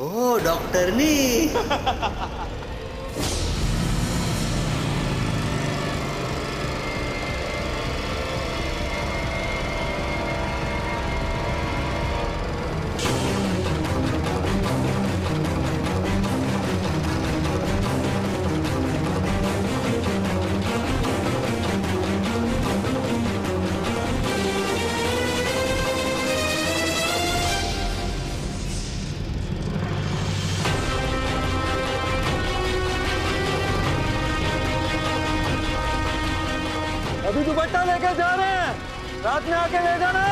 ओ डॉक्टरनी. अभी दुपट्टा लेके जा रहे हैं, रात में आके ले जाना.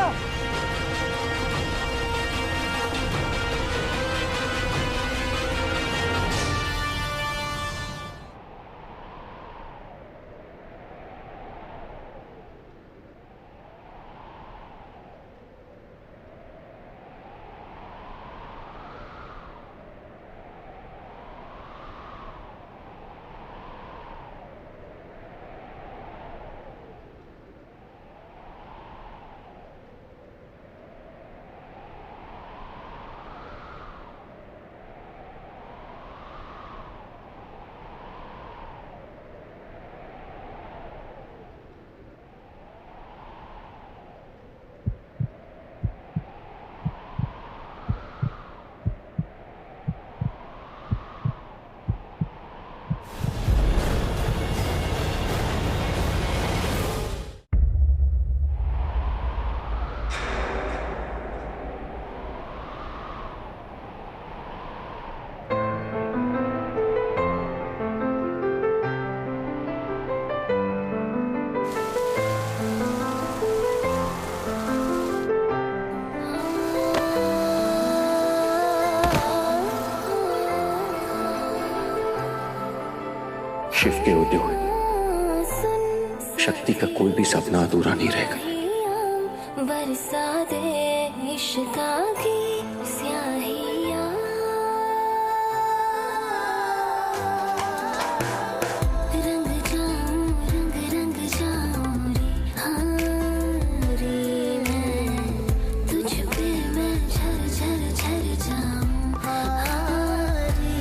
शिव के होते हुए शक्ति का कोई भी सपना अधूरा नहीं रहेगा. बरसा दे इश्क़ा की स्याहियाँ, रंग जाऊं रंग रंग जाऊं रे, हाँ रे मैं तुझ पे मैं झर झर झर जाऊं, हाँ रे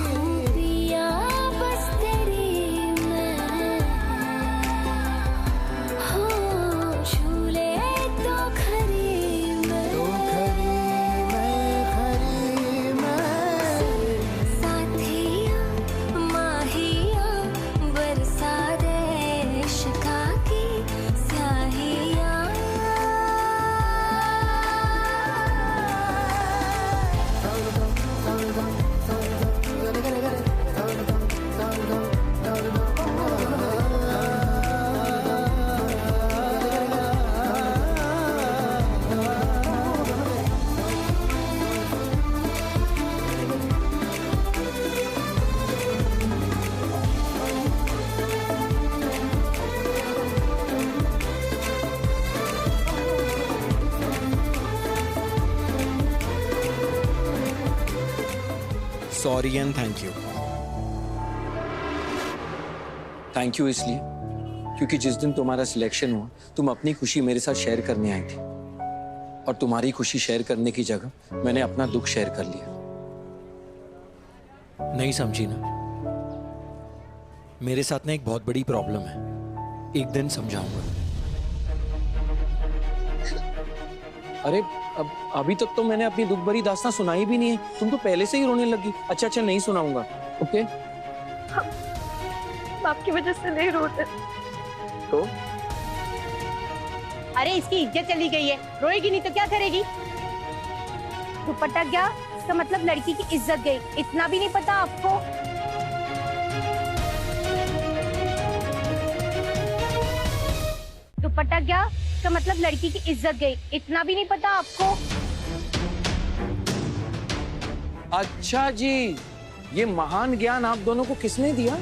हूँ पिया बस तेरी मैं, हो झूले तो खरी मैं, साथिया माहिया बरसा दे इश्क़ा की स्याहियाँ. Sorry and thank you. Thank you इसलिए क्योंकि जिस दिन तुम्हारा सिलेक्शन हुआ तुम अपनी खुशी मेरे साथ शेयर करने आई थी, और तुम्हारी खुशी शेयर करने की जगह मैंने अपना दुख शेयर कर लिया. नहीं समझी ना, मेरे साथ ना एक बहुत बड़ी प्रॉब्लम है. एक दिन समझाऊंगा. अरे अब अभी तक तो मैंने अपनी दुख भरी दास्तां सुनाई भी नहीं है, तुम तो पहले से ही रोने लगी. अच्छा अच्छा नहीं सुनाऊंगा. ओके हम आपकी वजह से नहीं रोते. तो अरे इसकी इज्जत चली गई है, रोएगी नहीं तो क्या करेगी? दुपट्टा गया, इसका मतलब लड़की की इज्जत गई. इतना भी नहीं पता आपको? दुपट्टा गया, इसका मतलब लड़की की इज्जत गई. इतना भी नहीं पता आपको? अच्छा जी, ये महान ज्ञान आप दोनों को किसने दिया?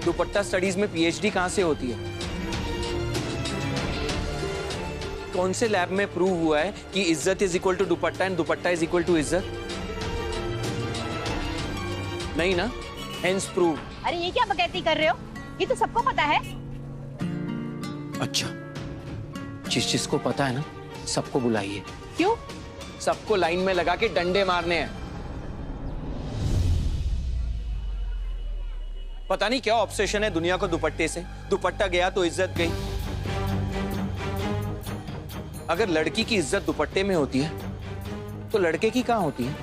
दुपट्टा स्टडीज में पीएचडी कहां से होती है? कौन से लैब में प्रूव हुआ है कि इज्जत इज इक्वल टू दुपट्टा एंड दुपट्टा इज इक्वल टू इज्जत? नहीं ना, हेंस प्रूव. अरे ये क्या बकैती कर रहे हो? ये तो सबको पता है. अच्छा, जिस जिसको पता है ना सबको बुलाइए। क्यों? सबको लाइन में लगा के डंडे मारने हैं। पता नहीं क्या ऑब्सेशन है दुनिया को दुपट्टे से। दुपट्टा गया तो इज्जत गई। अगर लड़की की इज्जत दुपट्टे में होती है तो लड़के की कहां होती है?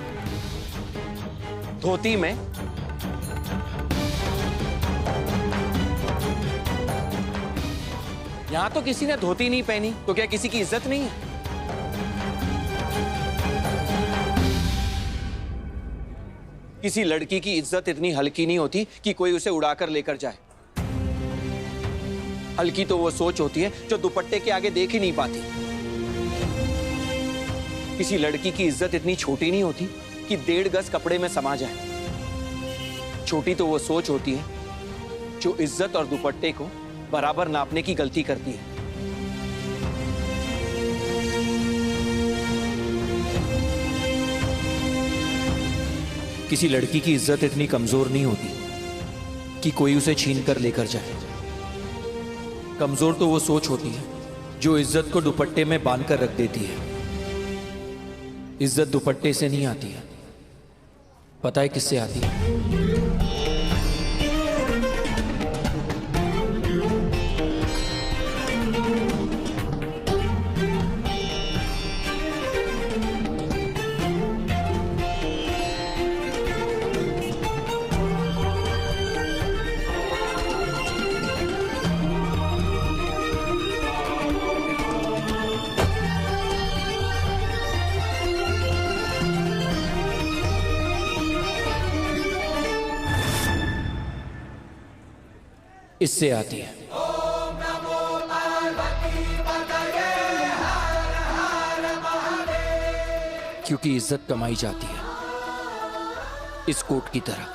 धोती में। यहां तो किसी ने धोती नहीं पहनी, तो क्या किसी की इज्जत नहीं है? किसी लड़की की इज्जत इतनी हल्की नहीं होती कि कोई उसे उड़ाकर लेकर जाए। हल्की तो वो सोच होती है जो दुपट्टे के आगे देख ही नहीं पाती। किसी लड़की की इज्जत इतनी छोटी नहीं होती कि 1.5 गज कपड़े में समा जाए। छोटी तो वो सोच होती है जो इज्जत और दुपट्टे को बराबर नापने की गलती करती है। किसी लड़की की इज्जत इतनी कमजोर नहीं होती कि कोई उसे छीन कर लेकर जाए। कमजोर तो वो सोच होती है जो इज्जत को दुपट्टे में बांध कर रख देती है। इज्जत दुपट्टे से नहीं आती है, पता है किससे आती है? इससे आती है। क्योंकि इज्जत कमाई जाती है इस कोट की तरह।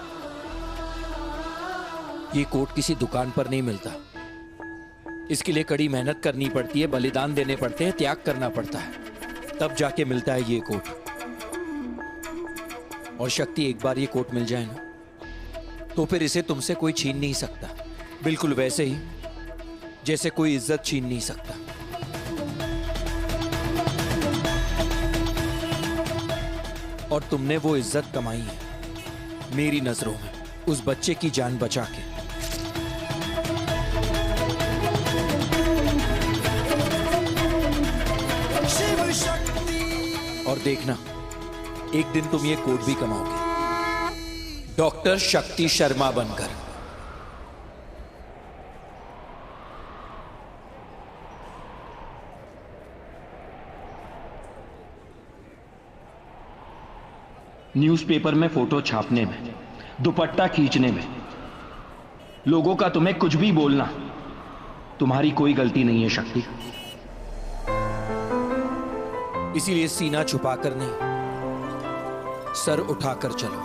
ये कोट किसी दुकान पर नहीं मिलता। इसके लिए कड़ी मेहनत करनी पड़ती है, बलिदान देने पड़ते हैं, त्याग करना पड़ता है, तब जाके मिलता है ये कोट। और शक्ति, एक बार ये कोट मिल जाए ना तो फिर इसे तुमसे कोई छीन नहीं सकता। बिल्कुल वैसे ही जैसे कोई इज्जत छीन नहीं सकता। और तुमने वो इज्जत कमाई है मेरी नजरों में, उस बच्चे की जान बचा के। और देखना, एक दिन तुम ये कोट भी कमाओगे, डॉक्टर शक्ति शर्मा बनकर। न्यूज़पेपर में फोटो छापने में, दुपट्टा खींचने में, लोगों का तुम्हें कुछ भी बोलना, तुम्हारी कोई गलती नहीं है शक्ति। इसीलिए सीना छुपाकर नहीं, सर उठाकर चलो।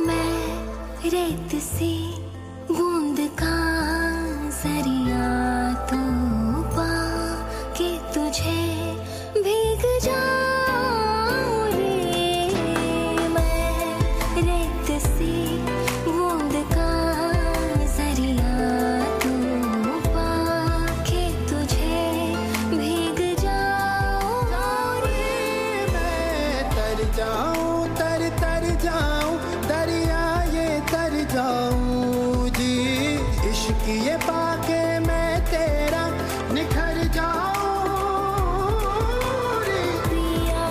मैं रेत सी बूंद का जरिया तू पा के तुझे भीग जाऊं रे। मैं रेत सी बूंद का जरिया तू पा के तुझे भीग जाऊं रे। मैं तर जाऊं, तर तर जाऊं, दरिया ये तर जाऊं जी। इश्क ये पाके मैं तेरा निखर जाऊं रे। पिया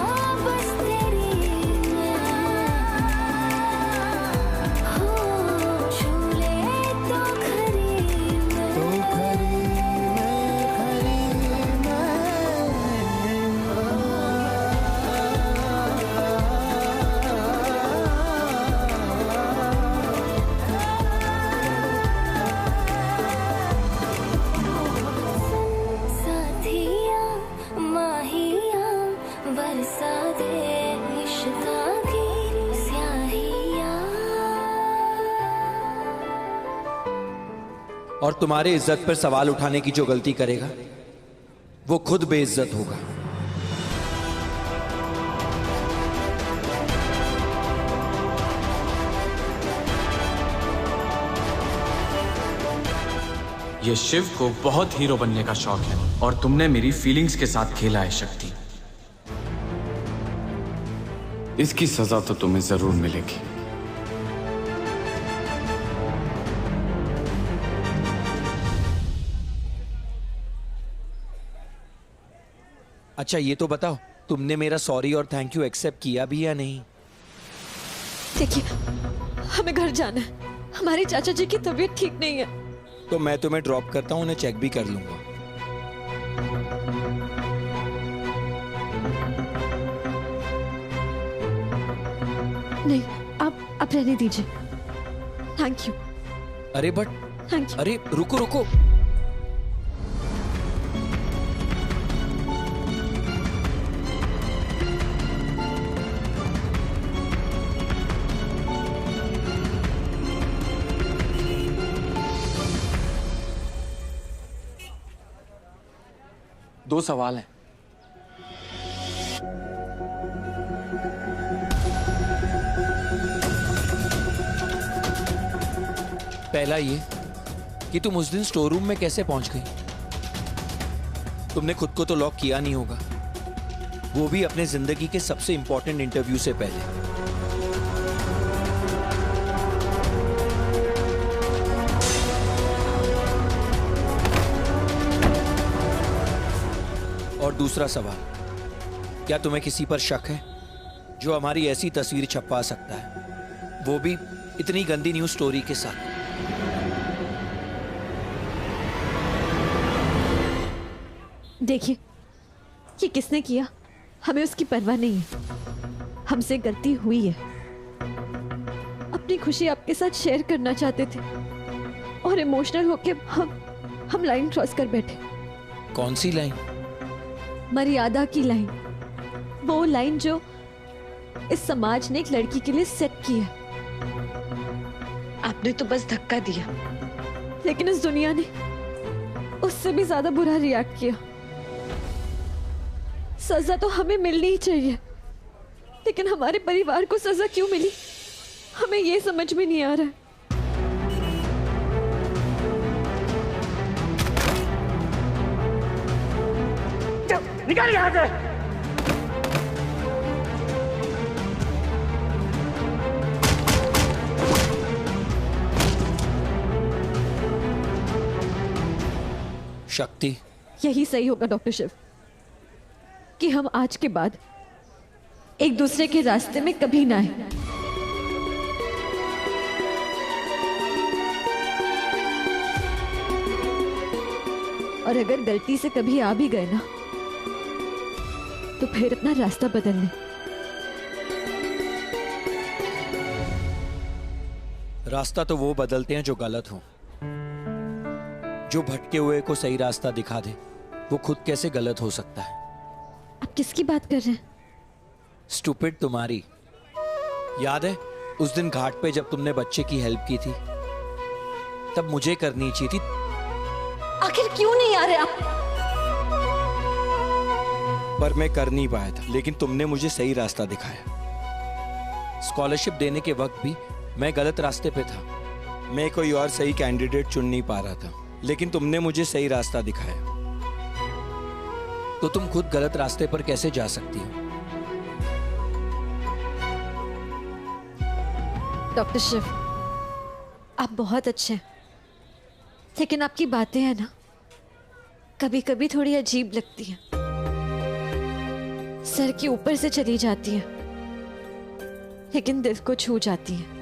बस तेरी मैं हो, झूले तो खरी मैं। तू खरी साथिया माहिया बरसा दे इश्क़ा की स्याहिया। और तुम्हारे इज्जत पर सवाल उठाने की जो गलती करेगा वो खुद बेइज्जत होगा। ये शिव को बहुत हीरो बनने का शौक है और तुमने मेरी फीलिंग्स के साथ खेला है शक्ति। इसकी सजा तो तुम्हें जरूर मिलेगी। अच्छा ये तो बताओ, तुमने मेरा सॉरी और थैंक यू एक्सेप्ट किया भी या नहीं? देखिए, हमें घर जाना है। हमारे चाचा जी की तबीयत ठीक नहीं है। तो मैं तुम्हें ड्रॉप करता हूँ, उन्हें चेक भी कर लूंगा। नहीं, आप रहने दीजिए। Thank you. अरे बट थैंक यू। अरे रुको रुको, दो सवाल हैं। पहला ये कि तुम उस दिन स्टोर रूम में कैसे पहुंच गई? तुमने खुद को तो लॉक किया नहीं होगा, वो भी अपने जिंदगी के सबसे इंपॉर्टेंट इंटरव्यू से पहले। और दूसरा सवाल, क्या तुम्हें किसी पर शक है जो हमारी ऐसी तस्वीर छपवा सकता है, वो भी इतनी गंदी न्यूज स्टोरी के साथ? देखिए, ये किसने किया हमें उसकी परवाह नहीं है। हमसे गलती हुई है। अपनी खुशी आपके साथ शेयर करना चाहते थे और इमोशनल होके हम लाइन क्रॉस कर बैठे। कौन सी लाइन? मर्यादा की लाइन, वो लाइन जो इस समाज ने एक लड़की के लिए सेट की है। आपने तो बस धक्का दिया, लेकिन इस दुनिया ने उससे भी ज्यादा बुरा रिएक्ट किया। सजा तो हमें मिलनी ही चाहिए, लेकिन हमारे परिवार को सजा क्यों मिली, हमें ये समझ में नहीं आ रहा है। निकाल यहाँ से। शक्ति, यही सही होगा डॉक्टर शिव, कि हम आज के बाद एक दूसरे के रास्ते में कभी ना आए। और अगर गलती से कभी आ भी गए ना, तो फिर अपना रास्ता बदल लें। रास्ता तो वो बदलते हैं जो गलत हो। जो भटके हुए को सही रास्ता दिखा दे, वो खुद कैसे गलत हो सकता है? आप किसकी बात कर रहे हैं? स्टूपिड तुम्हारी। याद है उस दिन घाट पे जब तुमने बच्चे की हेल्प की थी, तब मुझे करनी चाहिए थी। आखिर क्यों नहीं आ रहे आप? पर मैं कर नहीं पाया था, लेकिन तुमने मुझे सही रास्ता दिखाया। स्कॉलरशिप देने के वक्त भी मैं गलत रास्ते पे था। मैं कोई और सही कैंडिडेट चुन नहीं पा रहा था, लेकिन तुमने मुझे सही रास्ता दिखाया। तो तुम खुद गलत रास्ते पर कैसे जा सकती हो? डॉक्टर शिव, आप बहुत अच्छे हैं, लेकिन आपकी बातें हैं ना, कभी कभी थोड़ी अजीब लगती हैं। सर के ऊपर से चली जाती हैं, लेकिन दिल को छू जाती हैं।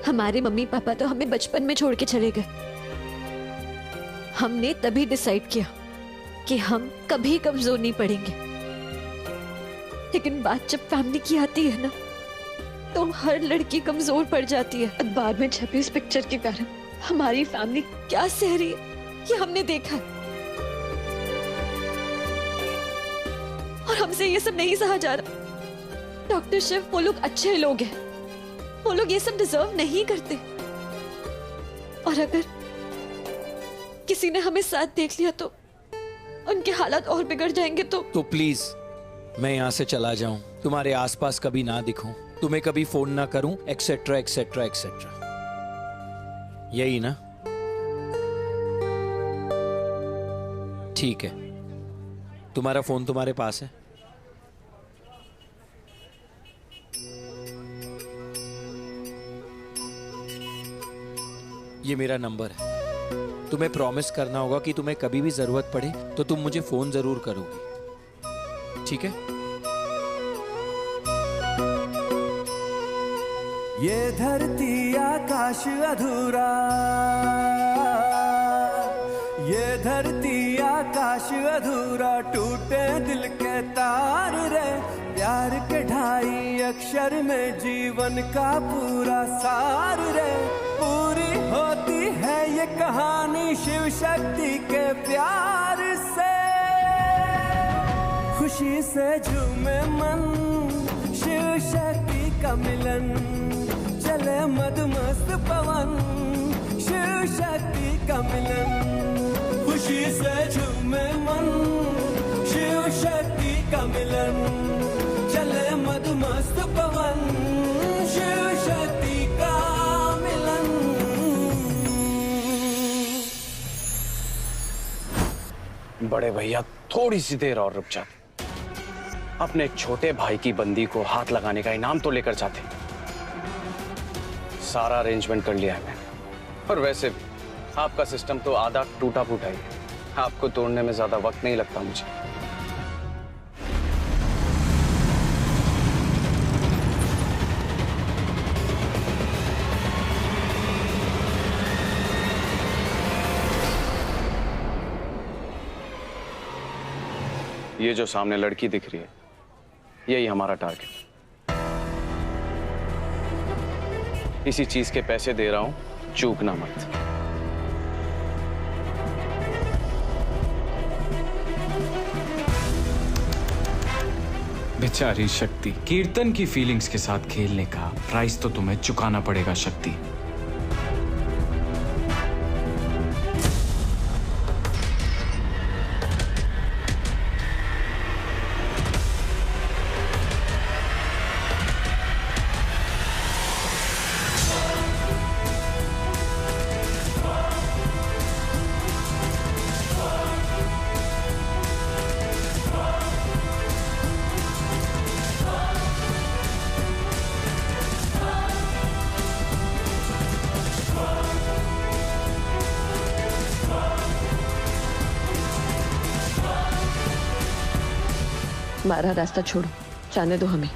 हमारे मम्मी पापा तो हमें बचपन में छोड़ के चले गए। हमने तभी डिसाइड किया कि हम कभी कमजोर नहीं पड़ेंगे, लेकिन बात जब फैमिली की आती है ना, तो हर लड़की कमजोर पड़ जाती है। अखबार में छपी इस पिक्चर के कारण हमारी फैमिली क्या सह रही है, ये हमने देखा है। और हमसे ये सब नहीं सहा जा रहा। डॉक्टर शिव, वो लोग अच्छे लोग हैं, वो लोग ये सब डिजर्व नहीं करते। और अगर किसी ने हमें साथ देख लिया तो उनके हालात और बिगड़ जाएंगे। तो प्लीज मैं यहां से चला जाऊं, तुम्हारे आसपास कभी ना दिखूं, तुम्हें कभी फोन ना करूं, एक्सेट्रा एक्सेट्रा एक्सेट्रा। यही ना? ठीक है, तुम्हारा फोन तुम्हारे पास है? ये मेरा नंबर है। तुम्हें प्रॉमिस करना होगा कि तुम्हें कभी भी जरूरत पड़े तो तुम मुझे फोन जरूर करोगी, ठीक है? ये धरती आकाश अधूरा, ये धरती आकाश अधूरा, टूटे दिल के तार रे, प्यार के ढाई अक्षर में जीवन का पूरा सार रे। पूरी होती है ये कहानी शिव शक्ति के प्यार से, खुशी से झूमे मन, शिव शक्ति का मिलन, चले मदमस्त पवन, शिव शक्ति का मिलन, खुशी से झूमे मन, शिव शक्ति का मिलन, चले मदमस्त पवन, शिव शक्ति का मिलन। बड़े भैया थोड़ी सी देर और रुक जाते, अपने छोटे भाई की बंदी को हाथ लगाने का इनाम तो लेकर जाते। सारा अरेंजमेंट कर लिया है मैंने, और वैसे आपका सिस्टम तो आधा टूटा फूटा ही है, आपको तोड़ने में ज्यादा वक्त नहीं लगता मुझे। ये जो सामने लड़की दिख रही है, यही हमारा टारगेट। इसी चीज के पैसे दे रहा हूं, चूकना मत। बेचारी शक्ति, कीर्तन की फीलिंग्स के साथ खेलने का प्राइस तो तुम्हें चुकाना पड़ेगा शक्ति। हमारा रास्ता छोड़ो, जाने दो हमें।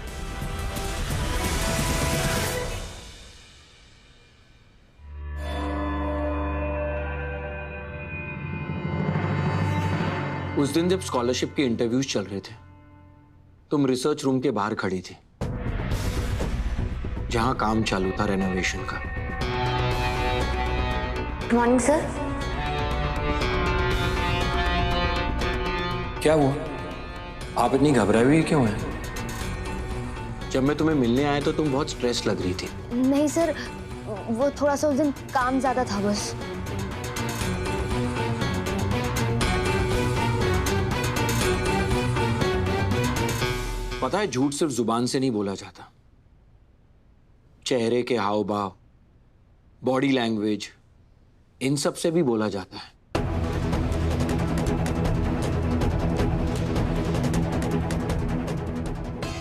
उस दिन जब स्कॉलरशिप के इंटरव्यूज चल रहे थे, तुम रिसर्च रूम के बाहर खड़ी थी, जहां काम चालू था रेनोवेशन का। Good morning sir. क्या हुआ? आप इतनी घबराई हुई क्यों हैं? जब मैं तुम्हें मिलने आया तो तुम बहुत स्ट्रेस लग रही थी। नहीं सर, वो थोड़ा सा उस दिन काम ज्यादा था बस। पता है, झूठ सिर्फ जुबान से नहीं बोला जाता, चेहरे के हाव भाव, बॉडी लैंग्वेज, इन सब से भी बोला जाता है।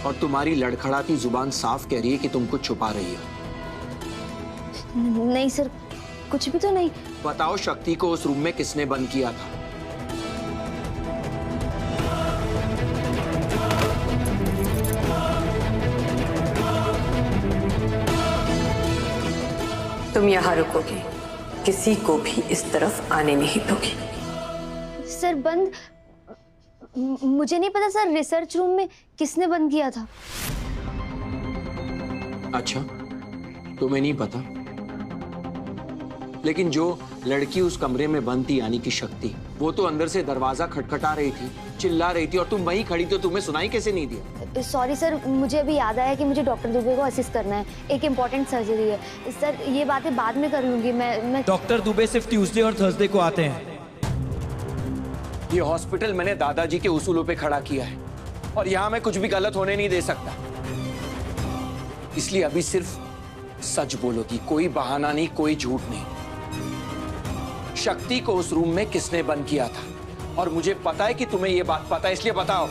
और तुम्हारी लड़खड़ाती जुबान साफ कह रही है कि तुम कुछ छुपा रही हो। नहीं सर, कुछ भी तो नहीं। बताओ, शक्ति को उस रूम में किसने बंद किया था? तुम यहाँ रुकोगी, किसी को भी इस तरफ आने नहीं दोगी। सर बंद, मुझे नहीं पता सर, रिसर्च रूम में किसने बंद किया था। अच्छा, तुम्हें नहीं पता? लेकिन जो लड़की उस कमरे में बंद थी, यानी कि शक्ति, वो तो अंदर से दरवाजा खटखटा रही थी, चिल्ला रही थी, और तुम वहीं खड़ी थी, तो तुम्हें सुनाई कैसे नहीं दिया? सॉरी सर, मुझे अभी याद आया कि मुझे डॉक्टर दुबे को असिस्ट करना है, एक इम्पोर्टेंट सर्जरी है। सर ये बातें बाद में कर लूंगी मैं। डॉक्टर दुबे सिर्फ ट्यूसडे और थर्सडे को आते हैं। ये हॉस्पिटल मैंने दादाजी के उसूलों पे खड़ा किया है, और यहां मैं कुछ भी गलत होने नहीं दे सकता। इसलिए अभी सिर्फ सच बोलोगी, कोई बहाना नहीं, कोई झूठ नहीं। शक्ति को उस रूम में किसने बंद किया था? और मुझे पता है कि तुम्हें यह बात पता है, इसलिए बताओ।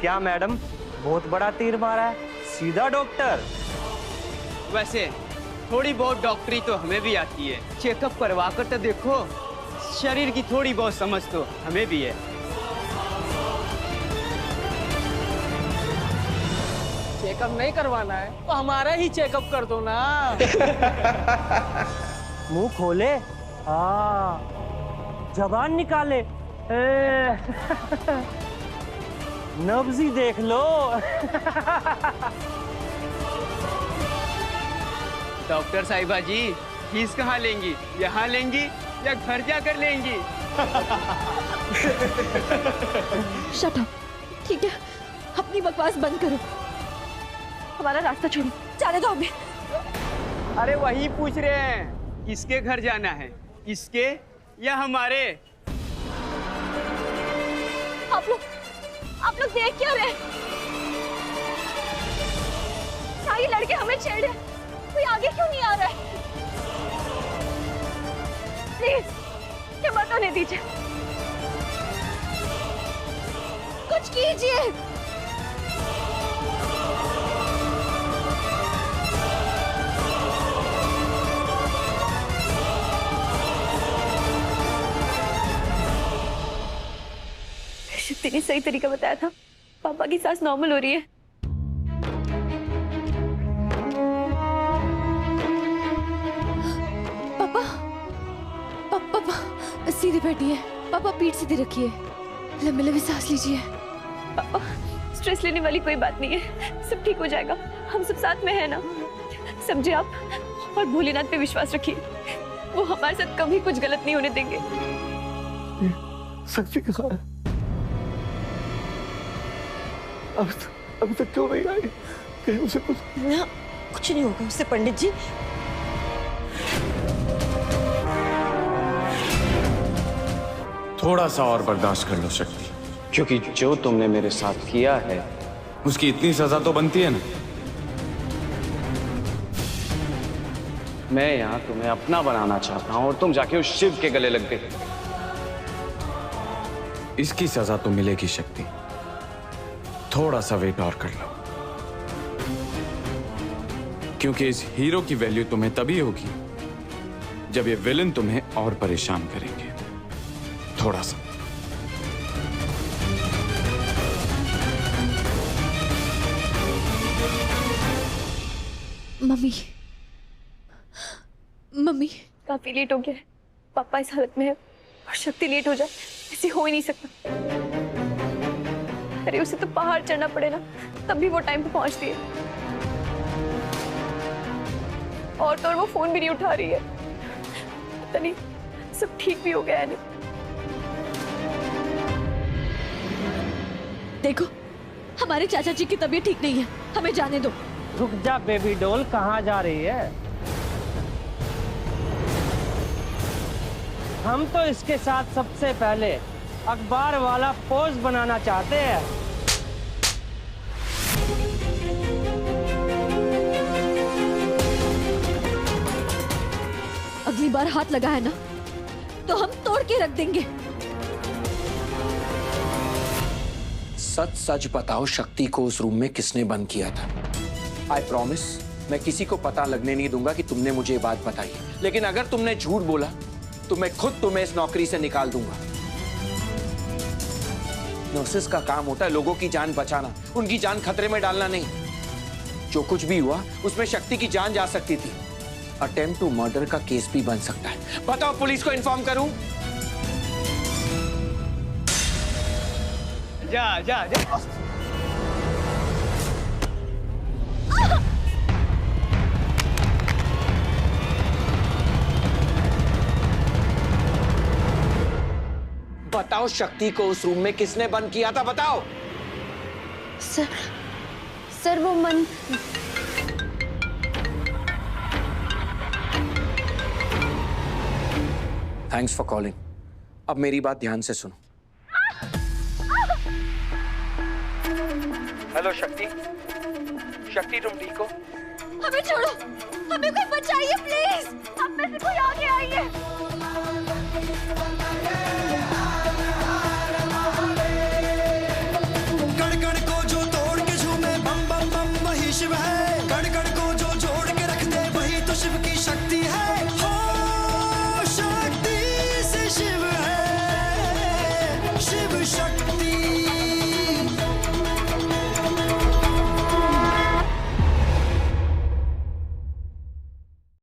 क्या मैडम, बहुत बड़ा तीर मारा है, सीधा डॉक्टर। वैसे थोड़ी बहुत डॉक्टरी तो हमें भी आती है, चेकअप करवा कर तो देखो, शरीर की थोड़ी बहुत समझ तो हमें भी है। चेकअप नहीं करवाना है तो हमारा ही चेकअप कर दो ना। मुंह खोले, हाँ, जबान निकाले, नब्जी देख लो। डॉक्टर साहिबा जी, फीस कहाँ लेंगी? यहाँ लेंगी या घर जाकर लेंगी? शट अप, ठीक है, अपनी बकवास बंद करो, हमारा रास्ता छोड़ो, जाने दो हमें। अरे वही पूछ रहे हैं, किसके घर जाना है, किसके या हमारे? आप लोग देख क्या रहे हैं? सारे लड़के हमें छेड़ रहे हैं, कोई आगे क्यों नहीं आ रहा है? प्लीज हिम्मत होने दीजिए, कुछ कीजिए। शक्ति ने सही तरीका बताया था, पापा की सांस नॉर्मल हो रही है। पापा सीधे बैठिए, पापा पीठ सीधी रखिए, लंबी लंबी सांस लीजिए। पापा स्ट्रेस लेने वाली कोई बात नहीं है, सब ठीक हो जाएगा, हम सब साथ में हैं ना, समझे आप? और भोलेनाथ पे विश्वास रखिए, वो हमारे साथ कभी कुछ गलत नहीं होने देंगे। शक्ति कहाँ है? अभी तक क्यों नहीं आई? कहीं उसे कुछ नहीं होगा उससे पंडित जी। थोड़ा सा और बर्दाश्त कर लो शक्ति, क्योंकि जो तुमने मेरे साथ किया है उसकी इतनी सजा तो बनती है ना। मैं यहाँ तुम्हें अपना बनाना चाहता हूँ और तुम जाके उस शिव के गले लग गए। इसकी सजा तो मिलेगी शक्ति, थोड़ा सा वेट और कर लो, क्योंकि इस हीरो की वैल्यू तुम्हें तभी होगी जब ये विलन तुम्हें और परेशान करेंगे। थोड़ा सा। मम्मी काफी लेट हो गया है, पापा इस हालत में है और शक्ति लेट हो जाए ऐसे हो ही नहीं सकता। अरे उसे तो पहाड़ चढ़ना पड़े ना, तब भी वो टाइम पे पहुंचती है, और तो और वो फोन भी नहीं उठा रही है। पता नहीं सब ठीक भी हो गया है नहीं। देखो हमारे चाचा जी की तबीयत ठीक नहीं है, हमें जाने दो। रुक जा बेबी डॉल, कहाँ जा रही है? हम तो इसके साथ सबसे पहले अखबार वाला पोज बनाना चाहते हैं। अगली बार हाथ लगा है ना तो हम तोड़ के रख देंगे। सच सच बताओ, शक्ति को उस रूम में किसने बंद किया था? आई प्रॉमिस, मैं किसी को पता लगने नहीं दूंगा कि तुमने मुझे ये बात बताई है। लेकिन अगर तुमने झूठ बोला तो मैं खुद तुम्हें इस नौकरी से निकाल दूंगा। नर्सेस का काम होता है लोगों की जान बचाना, उनकी जान खतरे में डालना नहीं। जो कुछ भी हुआ उसमें शक्ति की जान जा सकती थी। अटेम्प्ट टू मर्डर का केस भी बन सकता है। बताओ पुलिस को इन्फॉर्म करूं? जा जा जा। बताओ शक्ति को उस रूम में किसने बंद किया था? बताओ। सर वो मन थैंक्स फॉर कॉलिंग। अब मेरी बात ध्यान से सुनो। हेलो शक्ति, शक्ति तुम ठीक हो? हमें छोड़ो, हमें कोई बचाइए